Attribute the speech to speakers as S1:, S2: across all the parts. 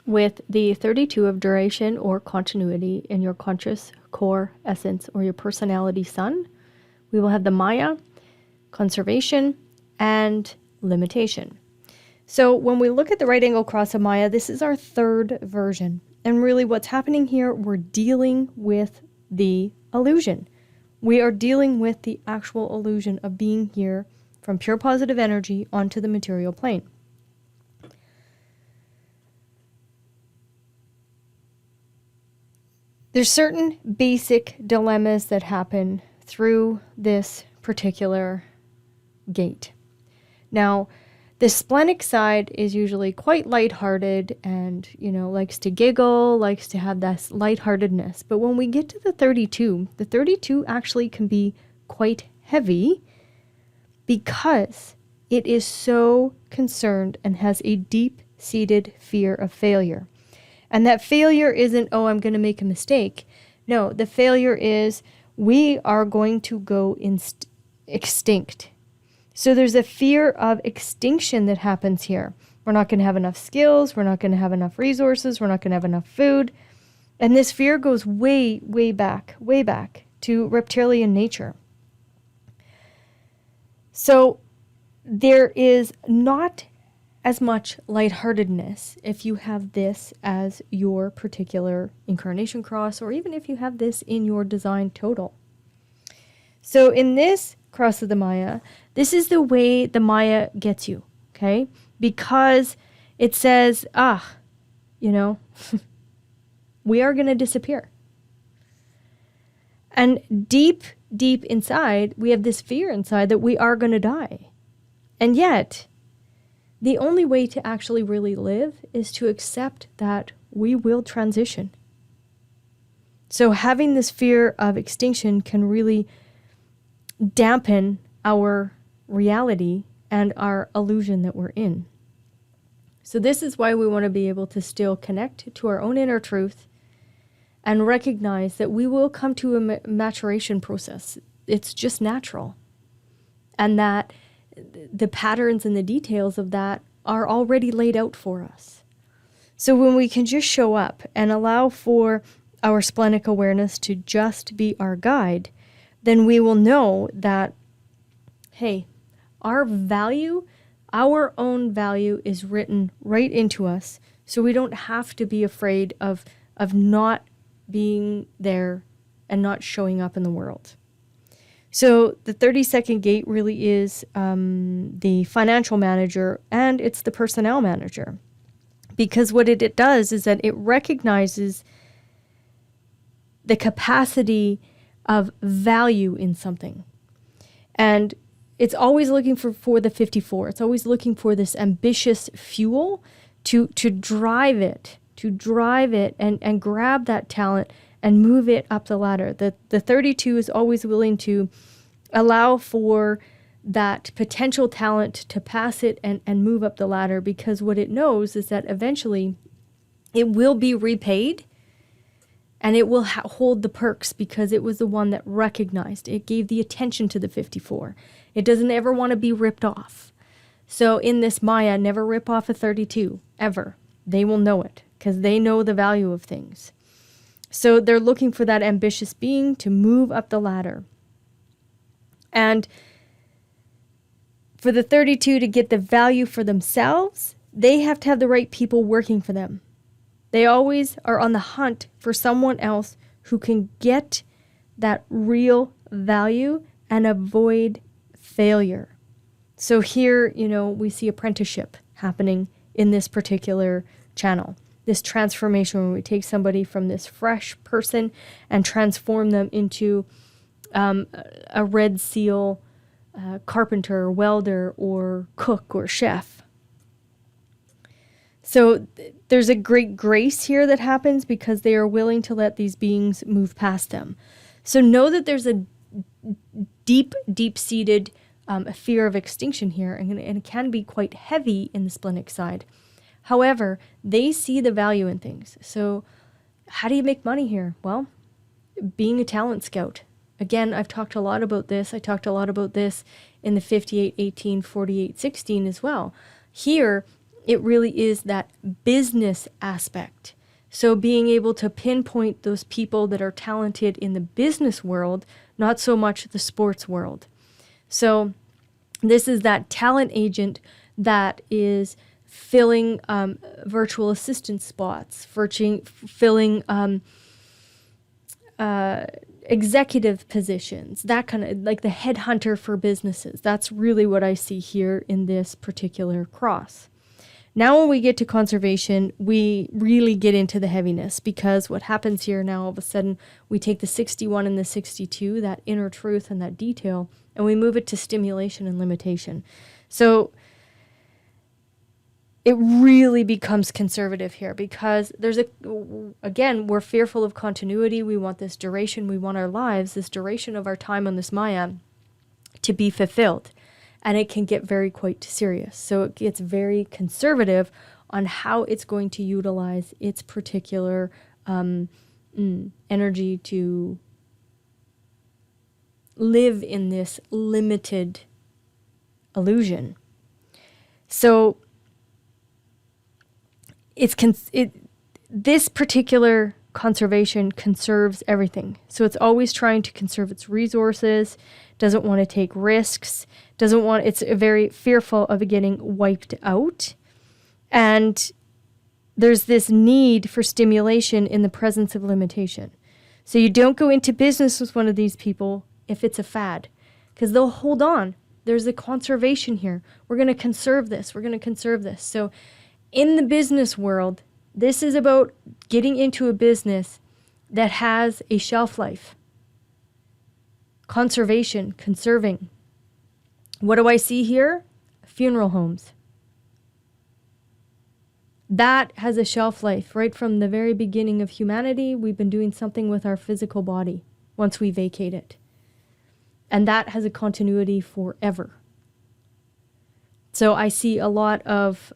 S1: with the 32 of duration or continuity in your conscious core essence or your personality sun. We will have the Maya, conservation, and limitation. So when we look at the right angle cross of Maya, this is our third version. And really what's happening here, we're dealing with the illusion. We are dealing with the actual illusion of being here from pure positive energy onto the material plane. There's certain basic dilemmas that happen through this particular gate. Now, the splenic side is usually quite lighthearted and, likes to giggle, likes to have this lightheartedness. But when we get to the 32 actually can be quite heavy because it is so concerned and has a deep-seated fear of failure. And that failure isn't, oh, I'm going to make a mistake. No, the failure is we are going to go extinct. So there's a fear of extinction that happens here. We're not going to have enough skills. We're not going to have enough resources. We're not going to have enough food. And this fear goes way, way back to reptilian nature. So there is not as much lightheartedness if you have this as your particular incarnation cross, or even if you have this in your design total. So in this cross of the Maya, this is the way the Maya gets you, okay? Because it says, we are going to disappear. And deep inside, we have this fear inside that we are going to die. And yet, the only way to actually really live is to accept that we will transition. So having this fear of extinction can really dampen our reality and our illusion that we're in. So this is why we want to be able to still connect to our own inner truth and recognize that we will come to a maturation process. It's just natural. And that the patterns and the details of that are already laid out for us. So when we can just show up and allow for our splenic awareness to just be our guide, then we will know that, hey, our value, our own value is written right into us. So we don't have to be afraid of not being there and not showing up in the world. So the 32nd gate really is the financial manager, and it's the personnel manager. Because what it does is that it recognizes the capacity of value in something. And it's always looking for the 54. It's always looking for this ambitious fuel to drive it and grab that talent and move it up the ladder. The 32 is always willing to allow for that potential talent to pass it and move up the ladder, because what it knows is that eventually it will be repaid and it will hold the perks because it was the one that recognized. It gave the attention to the 54. It doesn't ever want to be ripped off. So in this Maya, never rip off a 32, ever. They will know it because they know the value of things. So they're looking for that ambitious being to move up the ladder. And for the 32 to get the value for themselves, they have to have the right people working for them. They always are on the hunt for someone else who can get that real value and avoid failure. So here, we see apprenticeship happening in this particular channel. This transformation where we take somebody from this fresh person and transform them into a Red Seal carpenter, welder, or cook, or chef. So there's a great grace here that happens because they are willing to let these beings move past them. So know that there's a deep-seated fear of extinction here, and it can be quite heavy in the splenic side. However, they see the value in things. So how do you make money here? Well, being a talent scout. Again, I've talked a lot about this. I talked a lot about this in the 58, 18, 48, 16 as well. Here, it really is that business aspect. So being able to pinpoint those people that are talented in the business world, not so much the sports world. So this is that talent agent that is filling virtual assistant spots, filling executive positions, that kind of like the headhunter for businesses. That's really what I see here in this particular cross. Now when we get to conservation, we really get into the heaviness, because what happens here now, all of a sudden, we take the 61 and the 62, that inner truth and that detail, and we move it to stimulation and limitation. So it really becomes conservative here, because again, we're fearful of continuity. We want this duration. We want our lives, this duration of our time on this Maya, to be fulfilled. And it can get quite serious. So it gets very conservative on how it's going to utilize its particular energy to live in this limited illusion. So this particular conservation conserves everything. So it's always trying to conserve its resources, doesn't want to take risks, it's very fearful of getting wiped out. And there's this need for stimulation in the presence of limitation. So you don't go into business with one of these people if it's a fad, because they'll hold on. There's a conservation here. We're going to conserve this. So in the business world, this is about getting into a business that has a shelf life. Conservation, conserving. What do I see here? Funeral homes. That has a shelf life. Right from the very beginning of humanity, we've been doing something with our physical body once we vacate it. And that has a continuity forever. So I see a lot of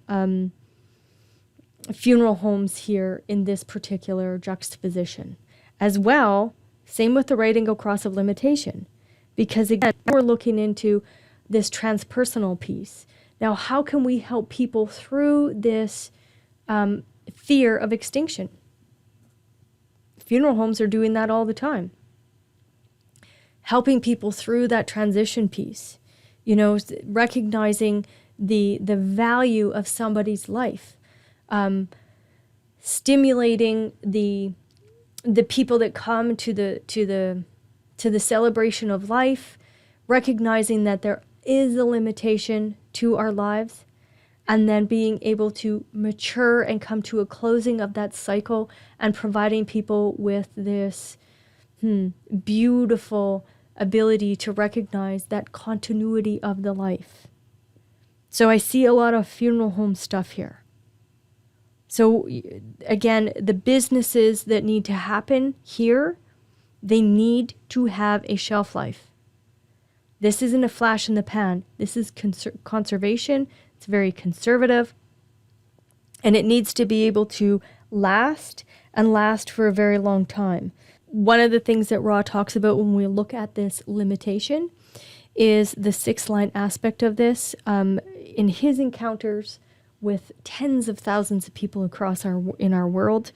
S1: funeral homes here in this particular juxtaposition. As well, same with the right angle cross of limitation. Because again, we're looking into this transpersonal piece. Now, how can we help people through this fear of extinction? Funeral homes are doing that all the time. Helping people through that transition piece. Recognizing the value of somebody's life. Stimulating the people that come to the celebration of life, recognizing that there is a limitation to our lives, and then being able to mature and come to a closing of that cycle, and providing people with this beautiful ability to recognize that continuity of the life. So I see a lot of funeral home stuff here. So again, the businesses that need to happen here, they need to have a shelf life. This isn't a flash in the pan. This is conservation. It's very conservative. And it needs to be able to last for a very long time. One of the things that Ra talks about when we look at this limitation is the 6-line aspect of this. In his encounters with tens of thousands of people in our world,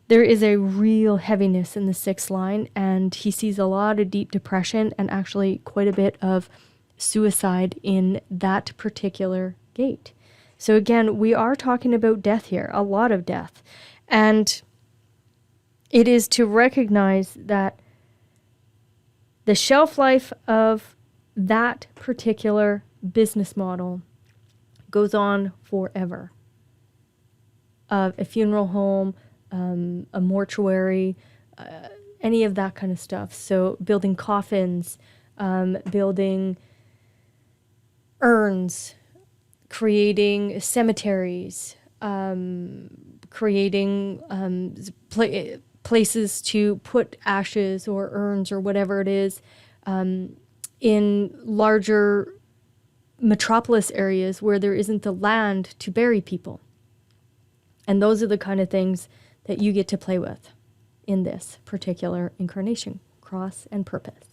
S1: there is a real heaviness in the 6th line, and he sees a lot of deep depression and actually quite a bit of suicide in that particular gate. So again, we are talking about death here, a lot of death. And it is to recognize that the shelf life of that particular business model goes on forever. Of a funeral home, a mortuary, any of that kind of stuff. So building coffins, building urns, creating cemeteries, creating places to put ashes or urns or whatever it is in larger metropolis areas where there isn't the land to bury people. And those are the kind of things that you get to play with in this particular incarnation, cross and purpose.